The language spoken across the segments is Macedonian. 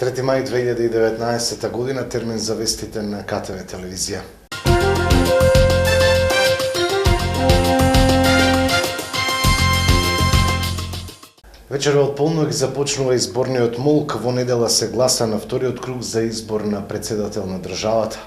3 мај 2019 година, термин за вестите на КТВ телевизија. Вечерва од полнок започнува изборниот молк. Во недела се гласа на вториот круг за избор на председател на државата.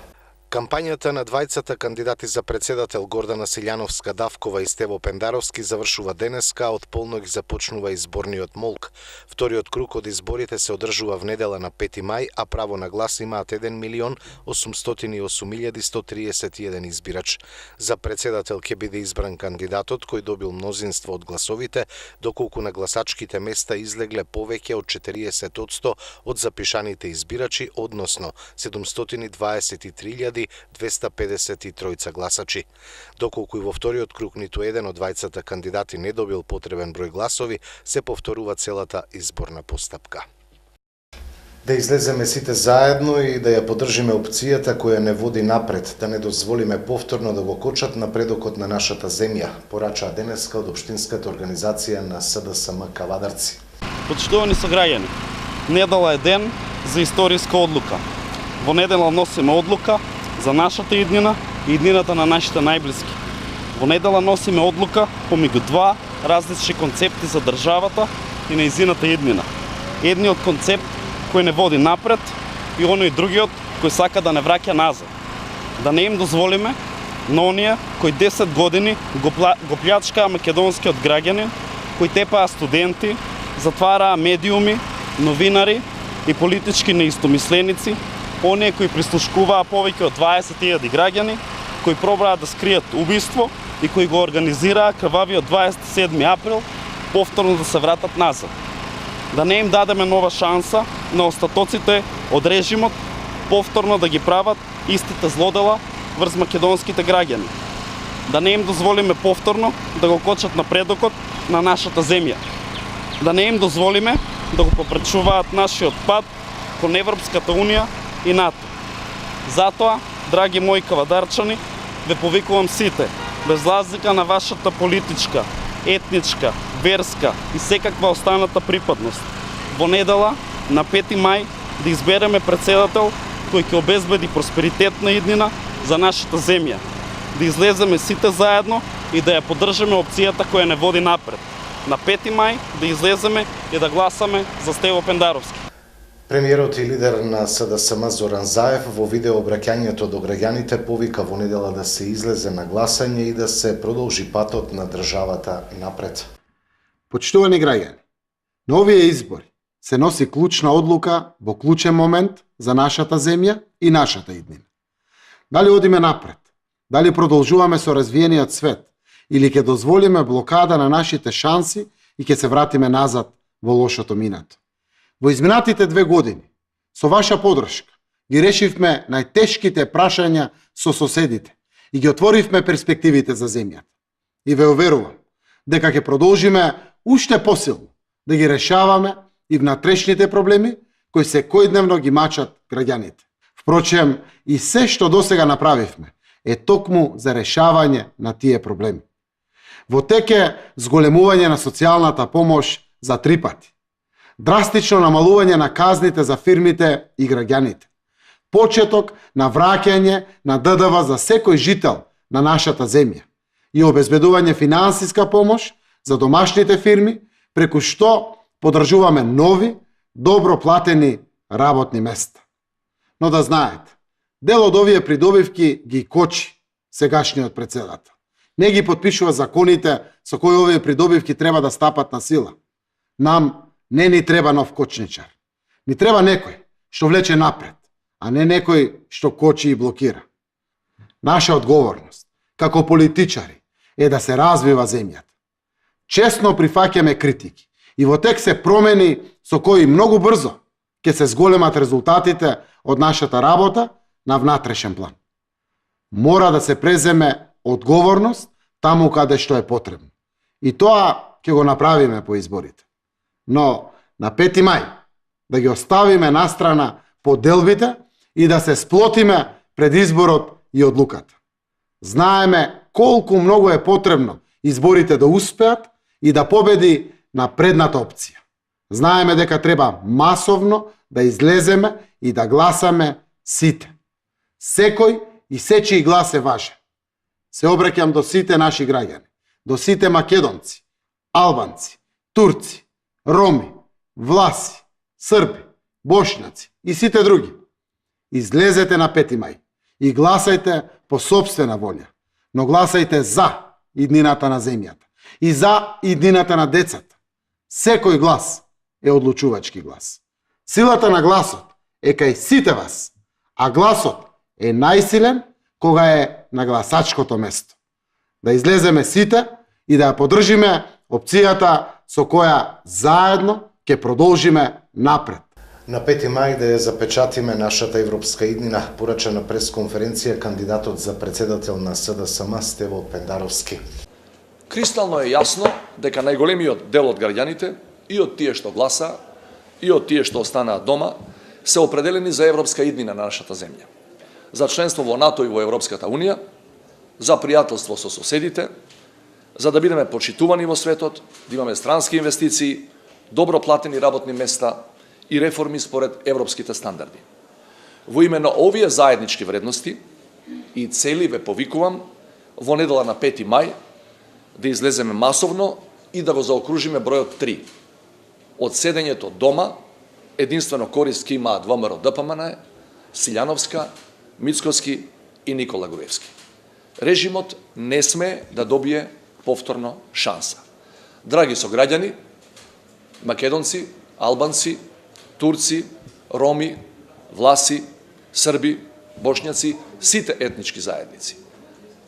Кампањата на двајцата кандидати за председател Гордана Силјановска-Давкова и Стево Пендаровски завршува денеска, од полнок започнува изборниот молк. Вториот круг од изборите се одржува в недела на 5 мај, а право на глас имаат 1.808.131 избирач. За председател ќе биде избран кандидатот кој добил мнозинство од гласовите, доколку на гласачките места излегле повеќе од 40% од запишаните избирачи, односно 723.253 гласачи. Доколку и во вториот круг ниту еден од двајцата кандидати не добил потребен број гласови, се повторува целата изборна постапка. Да излеземе сите заедно и да ја поддржиме опцијата која не води напред, да не дозволиме повторно да го кочат напредокот на нашата земја, порачаа денеска од Општинската организација на СДСМ Кавадарци. Почитувани сограѓани, недела е ден за историска одлука. Во недела носиме одлука за нашата иднина и иднината на нашите најблиски. Во недела носиме одлука помеѓу два различни концепти за државата и нејзината иднина. Едниот концепт кој не води напред и оној другиот кој сака да не враќа назад. Да не им дозволиме на оние кои 10 години го плјачкаа македонскиот граѓанин, кои тепаа студенти, затвараа медиуми, новинари и политички неистомисленици, оние кои прислушкуваа повеќе од 20.000 граѓани, кои пробраа да скријат убиство и кои го организираа крвавиот 27 април повторно да се вратат назад. Да не им дадеме нова шанса на остатоците од режимот повторно да ги прават истите злодела врз македонските граѓани. Да не им дозволиме повторно да го кочат напредокот на нашата земја. Да не им дозволиме да го попречуваат нашиот пат кон Европската унија и НАТО. Затоа, драги мои кавадарчани, ве повикувам сите, без разлика на вашата политичка, етничка, верска и секаква останата припадност, во недела на 5 мај да избереме председател кој ќе обезбеди просперитетна иднина за нашата земја. Да излеземе сите заедно и да ја поддржиме опцијата која не води напред. На 5 мај да излеземе и да гласаме за Стево Пендаровски. Премиерот и лидер на СДСМ Зоран Заев во видео обраќањето до граѓаните повика во недела да се излезе на гласање и да се продолжи патот на државата напред. Почитувани граѓани, на овие избори се носи клучна одлука во клучен момент за нашата земја и нашата иднина. Дали одиме напред, дали продолжуваме со развиениот свет или ќе дозволиме блокада на нашите шанси и ќе се вратиме назад во лошото минато. Во изминатите 2 години, со ваша поддршка, ги решивме најтешките прашања со соседите и ги отворивме перспективите за земјата. И ве уверувам дека ќе продолжиме уште посилно да ги решаваме и внатрешните проблеми кои секојдневно ги мачат граѓаните. Впрочем, и се што досега направивме е токму за решавање на тие проблеми. Во тек е зголемување на социјалната помош за 3 пати. Драстично намалување на казните за фирмите и граѓаните. Почеток на враќање на ДДВ за секој жител на нашата земја и обезбедување финансиска помош за домашните фирми, преку што поддржуваме нови, добро платени работни места. Но да знаете, дел од овие придобивки ги кочи сегашниот председател. Не ги подпишува законите со кои овие придобивки треба да стапат на сила. Нам не ни треба нов кочничар. Ни треба некој што влече напред, а не некој што кочи и блокира. Наша одговорност, како политичари, е да се развива земјата. Честно прифаќаме критики и во тек се промени со кои многу брзо ќе се зголемат резултатите од нашата работа на внатрешен план. Мора да се преземе одговорност таму каде што е потребно. И тоа ќе го направиме по изборите. Но на 5 мај да ги оставиме настрана поделбите и да се сплотиме пред изборот и одлуката. Знаеме колку многу е потребно изборите да успеат и да победи напредната опција. Знаеме дека треба масовно да излеземе и да гласаме сите. Секој и сечии глас е важен. Се обраќам до сите наши граѓани, до сите македонци, албанци, турци, роми, власи, срби, бошњаци и сите други. Излезете на 5 мај и гласајте по сопствена волја, но гласајте за иднината на земјата и за иднината на децата. Секој глас е одлучувачки глас. Силата на гласот е кај сите вас, а гласот е најсилен кога е на гласачкото место. Да излеземе сите и да ја поддржиме опцијата со која заедно ќе продолжиме напред. На 5 мај да ја запечатиме нашата европска иднина, порача на пресконференција кандидатот за председател на СДСМ Стево Пендаровски. Кристално е јасно дека најголемиот дел од граѓаните, и од тие што гласа, и од тие што останаат дома, се определени за европска иднина на нашата земја. За членство во НАТО и во Европската Унија, за пријателство со соседите, за да бидеме почитувани во светот, да имаме странски инвестиции, добро платени работни места и реформи според европските стандарди. Во име на овие заеднички вредности и цели ве повикувам во недела на 5 мај да излеземе масовно и да го заокружиме бројот 3. Од седењето дома, единствено корист ќе имаат ВМРО ДПМН, Силјановска, Мицкоски и Никола Груевски. Режимот не сме да добие повторно шанса. Драги сограѓани, македонци, албанци, турци, роми, власи, срби, бошњаци, сите етнички заедници.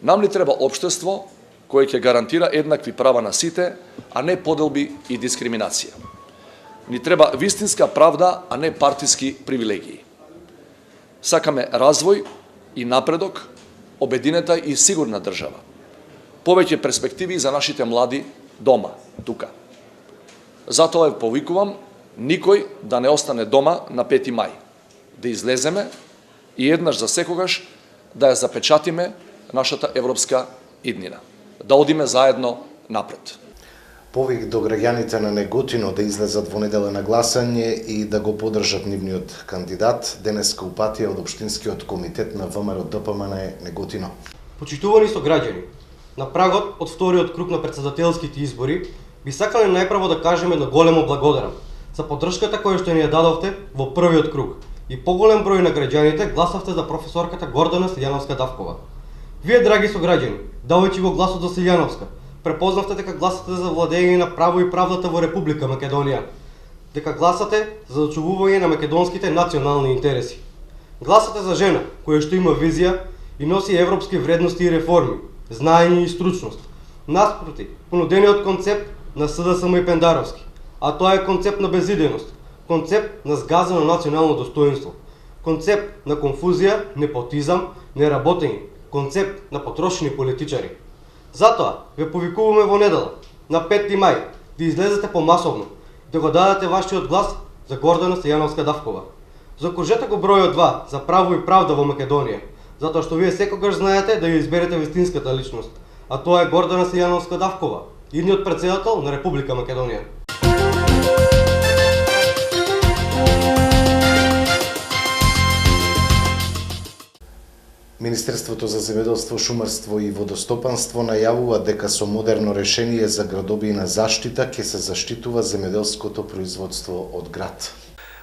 Нам ли треба општество кое ќе гарантира еднакви права на сите, а не поделби и дискриминација. Ни треба вистинска правда, а не партиски привилегии. Сакаме развој и напредок, обединета и сигурна држава. Повеќе перспективи за нашите млади дома, тука. Затоа повикувам никој да не остане дома на 5 мај. Да излеземе и еднаш за секогаш да ја запечатиме нашата европска иднина. Да одиме заедно напред. Повик до граѓаните на Неготино да излезат во недела на гласање и да го поддржат нивниот кандидат, денеска упатија од Општинскиот комитет на ВМРО ДПМН Неготино. Почитувани сограѓани, на прагот од вториот круг на претседателските избори, би сакале најпрво да кажеме едно големо благодарам за поддршката која што ни ја дадовте во првиот круг и поголем број на граѓаните гласавте за професорката Гордана Силјановска-Давкова. Вие, драги сограѓани, давајќи го гласот за Силјановска, препознавте дека гласате за владење на право и правдата во Република Македонија, дека гласате за зачувување на македонските национални интереси. Гласате за жена која што има визија и носи европски вредности и реформи, знаење и стручност, наспроти понудениот концепт на СДСМ и Пендаровски, а тоа е концепт на безидејност, концепт на згазено национално достоинство, концепт на конфузија, непотизам, неработење, концепт на потрошени политичари. Затоа ве повикуваме во недела, на 5 мај, да излезете помасовно, да го дадете вашиот глас за Гордана Силјановска-Давкова. Закружете го бројот 2 за право и правда во Македонија, затоа што вие секогаш знаете да ја изберете вистинската личност, а тоа е Гордана Силјановска-Давкова, идниот претседател на Република Македонија. Министерството за земјоделство, шумарство и водостопанство најавува дека со модерно решение за градобина заштита ќе се заштитува земјоделското производство од град.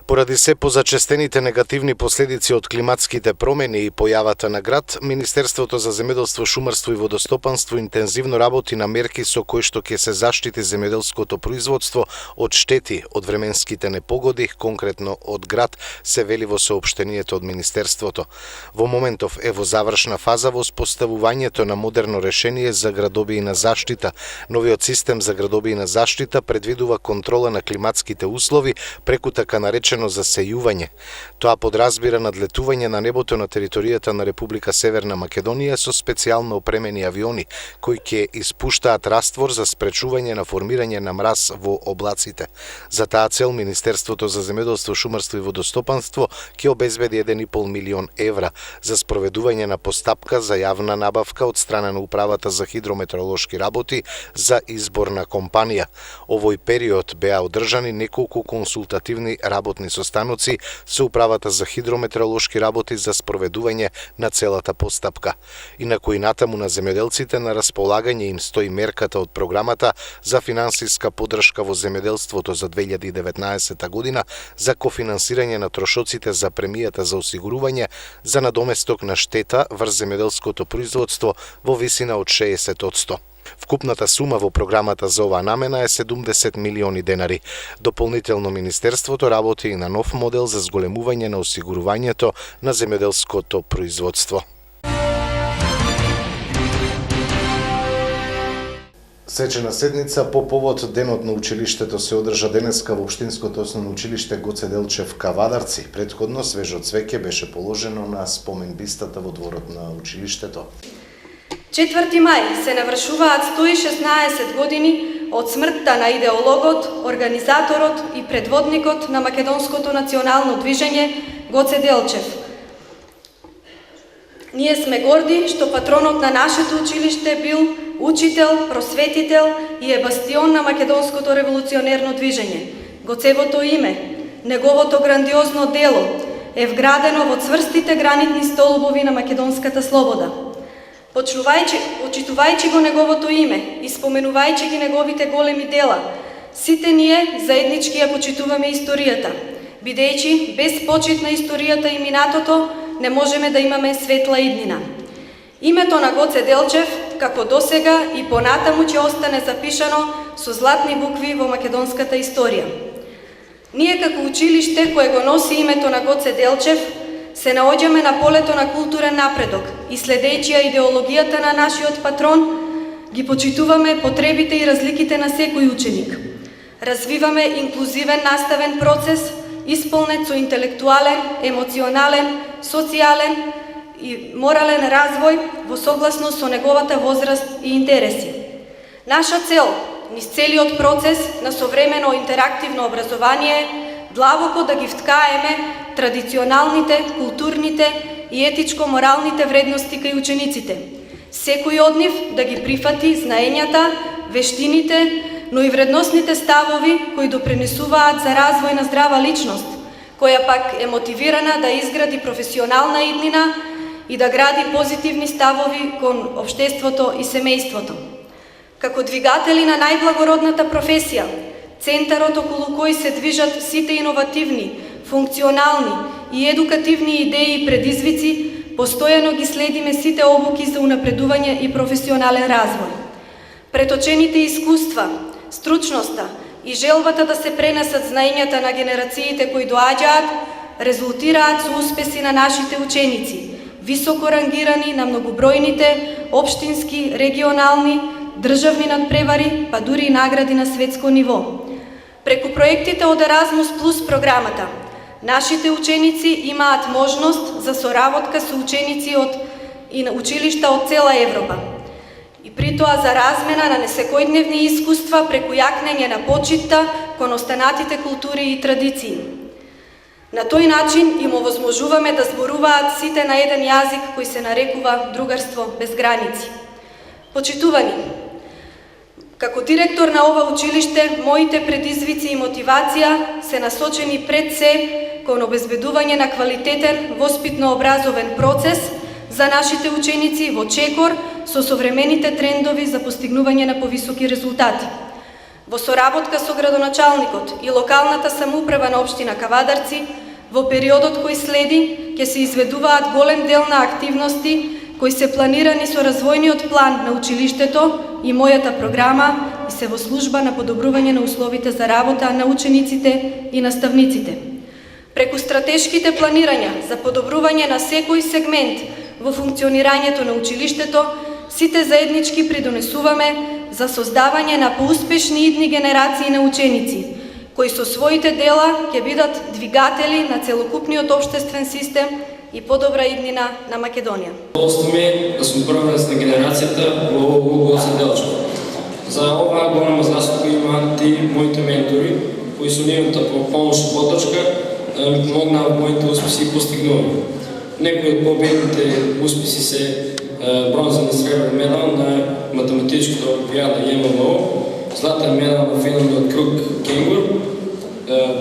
Поради се позачестените негативни последици од климатските промени и појавата на град, Министерството за земјоделство, шумарство и водостопанство интензивно работи на мерки со кои што ќе се заштити земјоделското производство од штети од временските непогоди, конкретно од град, се вели во соопштението од Министерството. Во моментов е во завршна фаза во споставувањето на модерно решение за градобина заштита. Новиот систем за градобина заштита предвидува контрола на климатските услови преку така наречен предназначено за сејување. Тоа подразбира надлетување на небото на територијата на Република Северна Македонија со специјално опремени авиони, кои ќе испуштаат раствор за спречување на формирање на мраз во облаците. За таа цел Министерството за земјоделство, шумарство и водостопанство ќе обезбеди 1,5 милион евра за спроведување на постапка за јавна набавка од страна на Управата за хидрометеоролошки работи за избор на компанија. Овој период беа одржани неколку консултативни работни состаноци со Управата за хидрометеоролошки работи за спроведување на целата постапка. Инаку и натаму на земјоделците на располагање им стои мерката од програмата за финансиска поддршка во земјоделството за 2019 година за кофинансирање на трошоците за премијата за осигурување за надоместок на штета врз земјоделското производство во висина од 60%. Вкупната сума во програмата за оваа намена е 70 милиони денари. Дополнително Министерството работи и на нов модел за зголемување на осигурувањето на земјоделското производство. Свечена седница по повод Денот на училиштето се одржа денеска во Општинското основно училиште Гоце Делчев Кавадарци. Претходно свежо цвеќе беше положено на споменбистата во дворот на училиштето. 4. мај се навршуваат 116 години од смртта на идеологот, организаторот и предводникот на македонското национално движење Гоце Делчев. Ние сме горди што патронот на нашето училиште бил учител, просветител и е бастион на македонското револуционерно движење. Гоцевото име, неговото грандиозно дело е вградено во цврстите гранитни столбови на македонската слобода. Почитувајќи го неговото име и споменувајќи ги неговите големи дела, сите ние заеднички ја почитуваме историјата, бидејќи без почит на историјата и минатото не можеме да имаме светла иднина. Името на Гоце Делчев, како досега и понатаму ќе остане запишано со златни букви во македонската историја. Ние како училиште кое го носи името на Гоце Делчев, се наоѓаме на полето на културен напредок и следејќи ја идеологијата на нашиот патрон, ги почитуваме потребите и разликите на секој ученик. Развиваме инклузивен наставен процес, исполнет со интелектуален, емоционален, социјален и морален развој во согласност со неговата возраст и интереси. Наша цел низ целиот процес на современо интерактивно образование е длабоко да ги вткаеме традиционалните, културните и етичко-моралните вредности кај учениците. Секој од нив да ги прифати знаењата, вештините, но и вредносните ставови кои допринесуваат за развој на здрава личност, која пак е мотивирана да изгради професионална иднина и да гради позитивни ставови кон општеството и семејството. Како двигатели на најблагородната професија, центарот околу кој се движат сите иновативни, функционални и едукативни идеи и предизвици, постојано ги следиме сите обуки за унапредување и професионален развој. Преточените искуства, стручноста и желбата да се пренесат знаењата на генерациите кои доаѓаат, резултираат со успеси на нашите ученици, високо рангирани на многобројните општински, регионални, државни надпревари, па дури и награди на светско ниво. Преку проектите од Еразмус Плюс програмата, нашите ученици имаат можност за соработка со ученици и на училишта од цела Европа. И при тоа за размена на несекојдневни искуства преку јакнење на почитта кон останатите култури и традиции. На тој начин им овозможуваме да зборуваат сите на еден јазик кој се нарекува другарство без граници. Почитувани, како директор на ова училиште, моите предизвици и мотивација се насочени пред се кон обезбедување на квалитетен воспитно-образовен процес за нашите ученици во чекор со современите трендови за постигнување на повисоки резултати. Во соработка со градоначалникот и локалната самоуправа на општина Кавадарци, во периодот кој следи, ќе се изведуваат голем дел на активности кои се планирани со развојниот план на училиштето и мојата програма и се во служба на подобрување на условите за работа на учениците и наставниците. Преку стратешките планирања за подобрување на секој сегмент во функционирањето на училиштето, сите заеднички придонесуваме за создавање на поуспешни идни генерации на ученици, кои со своите дела ќе бидат двигатели на целокупниот општествен систем и подобра иднина на Македонија. Задоволство ми е да сум првенец на генерацијата во овој Гоце Делчев. За оваа голема заслуга имаат и моите ментори, кои со нивната помош и поддршка ми помогнаа во моите успеси и постигнувања. Некои од победните успеси се бронзен и сребрен медал на математичката олимпијада ЈМВО, златен медал на финалниот круг Кенгур,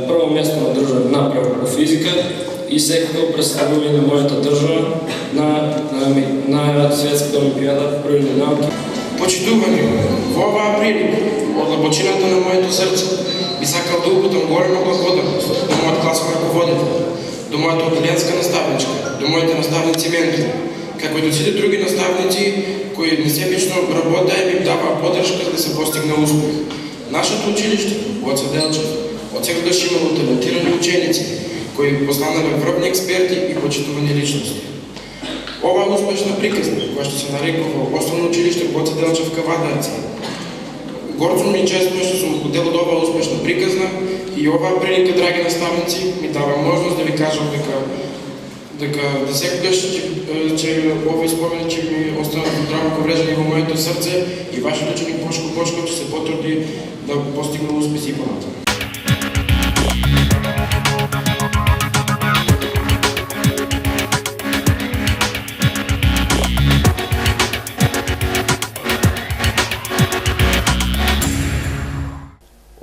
прво место на државен напред по физика и секако представување на мојата држава на светската олимпијада по природни науки. Почитување, во оваа прилика, од длабочината на моето срце, би сакал да упутам голема благодарност до мојот класов раководител, до мојата одделенска наставничка, до моите наставници ментори, како и до сите други наставници кои несебично работеа и ми даваа поддршка да се постигне успех. Нашето училиште, Гоце Делчев, од секогаш имало талентирани ученици, кои постанале врвни експерти и почитувани личности. Оваа успешна приказна, која што се нарекува Основно училиште Гоце Делчев Кавадарци. Гордо ми честно што сум дел од оваа успешна приказна и оваа прилика, драги наставници, ми дава можност да ви кажам дека да секогаш че овој спомен ќе ми останат драго поврежани во моето срце и вашиот ученик Бошко Бошков ќе се потруди да постигне успеси и понатаму.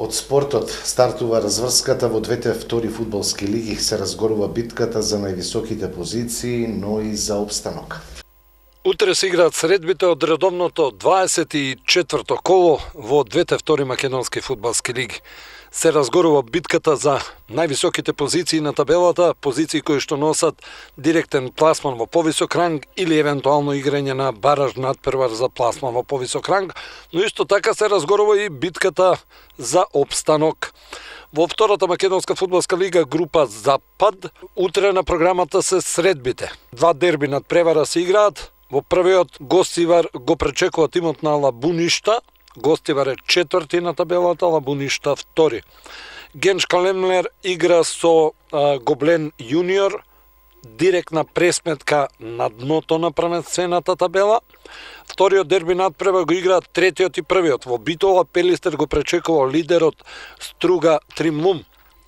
Од спортот стартува разврската во двете втори фудбалски лиги, се разгорува битката за највисоките позиции, но и за опстанок. Утре се играат средбите од редовното 24-то коло во двете втори македонски фудбалски лиги. Се разгорува битката за највисоките позиции на табелата, позиции кои што носат директен пласман во повисок ранг или евентуално играње на бараж надпревар за пласман во повисок ранг, но исто така се разгорува и битката за опстанок. Во втората македонска фудбалска лига група Запад, утре на програмата се средбите. Два дерби надпревара се играат. Во првиот гостивар го пречекува тимот на Лабуништа. Гостивар е четврти на табелата, Лабуништа втори. Генч Калемлер игра со Гоблен Јуниор, директна пресметка на дното на првенствената табела. Вториот дерби надпревар го играат третиот и првиот. Во Битола Пелистер го пречекува лидерот Струга Тримлум.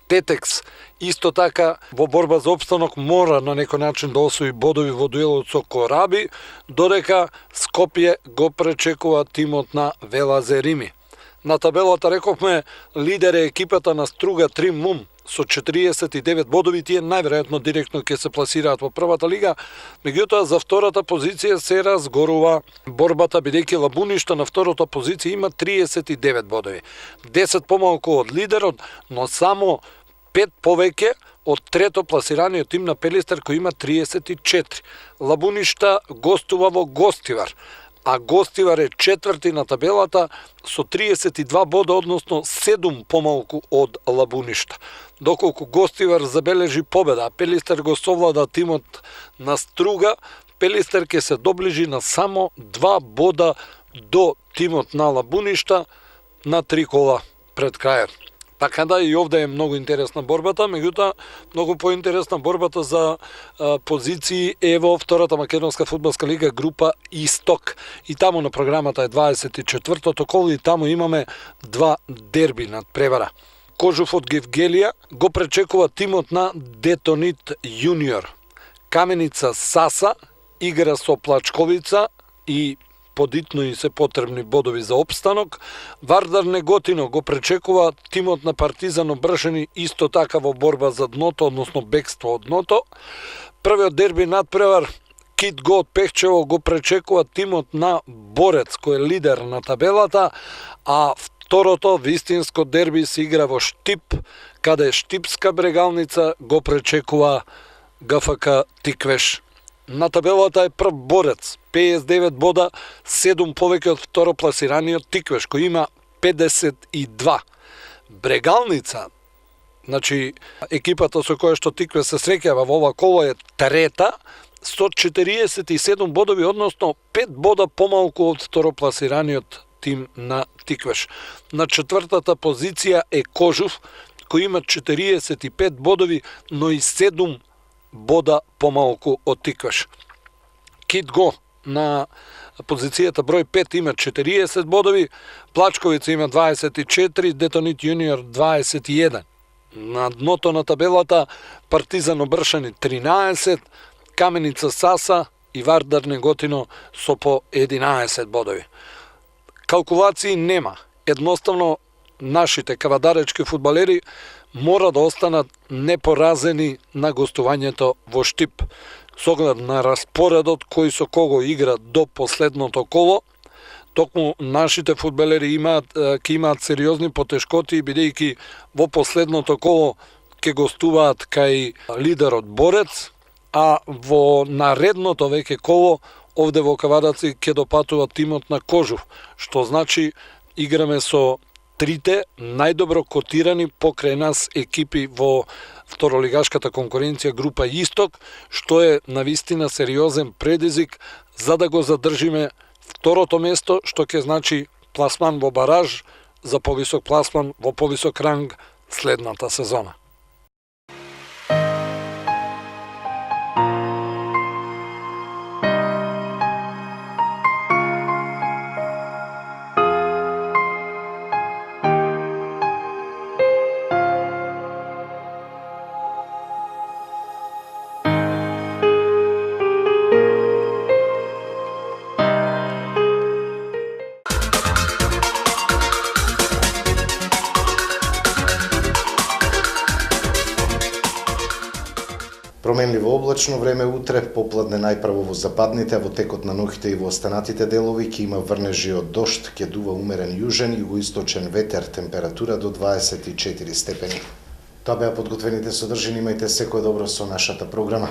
Тетекс исто така во борба за опстанок мора на некој начин да освои бодови во дуелот со Кораби, додека Скопје го пречекува тимот на Велазерими. На табелата рековме лидер е екипата на Струга Тримлум со 49 бодови, тие најверојатно директно ќе се пласираат во првата лига, меѓутоа за втората позиција се разгорува борбата, бидејќи Лабуништа на втората позиција има 39 бодови. 10 помалку од лидерот, но само 5 повеќе од трето пласираниот тим на Пелистер кој има 34. Лабуништа гостува во Гостивар, а Гостивар е четврти на табелата со 32 бода, односно 7 помалку од Лабуништа. Доколку Гостивар забележи победа, а Пелистер го совлада тимот на Струга, Пелистер ќе се доближи на само 2 бода до тимот на Лабуништа на 3 кола пред крајот. Така да и овде е многу интересна борбата, меѓутоа многу поинтересна борбата за позиции е во втората македонска фудбалска лига група Исток. И таму на програмата е 24-то коло и таму имаме два дерби надпревара. Кожув од Гевгелија го пречекува тимот на Детонит Јуниор. Каменица Саса игра со Плачковица и подитно и се потребни бодови за опстанок. Вардар Неготино го пречекува тимот на Партизан Обршени исто така во борба за дното, односно бегство од дното. Првиот дерби надпревар Кит Го од Пехчево го пречекува тимот на Борец, кој е лидер на табелата, а второто вистинско дерби се игра во Штип, каде Штипска Брегалница го пречекува ГФК Тиквеш. На табелата е прв Борец, 59 бода, 7 повеќе од второпласираниот Тиквеш, кој има 52. Брегалница, значи екипата со која што Тиквеш се среќава во ова коло е трета, со 47 бодови, односно 5 бода помалку од второпласираниот тим на Тиквеш. На четвртата позиција е Кожув кои имат 45 бодови, но и 7 бода помалку од Тикваш. Кит Го на позицијата број 5 има 40 бодови, Плачковица има 24, Детонит Јуниор 21. На дното на табелата Партизан Обршани 13, Каменица Саса и Вардар Неготино со по 11 бодови. Калкулации нема. Едноставно, нашите кавадаречки фудбалери мора да останат непоразени на гостувањето во Штип. Со оглед на распоредот кој со кого игра до последното коло, токму нашите фудбалери ќе имаат сериозни потешкоти, бидејќи во последното коло ќе гостуваат кај лидерот Борец, а во наредното веќе коло овде во Кавадаци ќе допатува тимот на Кожув, што значи играме со трите најдобро котирани покрај нас екипи во второлигашката конкуренција група Исток, што е навистина сериозен предизвик за да го задржиме второто место, што ќе значи пласман во бараж за повисок пласман во повисок ранг следната сезона. Променливо облачно време утре, попладне најпрво во западните, а во текот на ноќта и во останатите делови ќе има врнежи од дожд, ќе дува умерен јужен и југоисточен ветер, температура до 24 степени. Тоа беа подготвените содржини, имајте секое добро со нашата програма.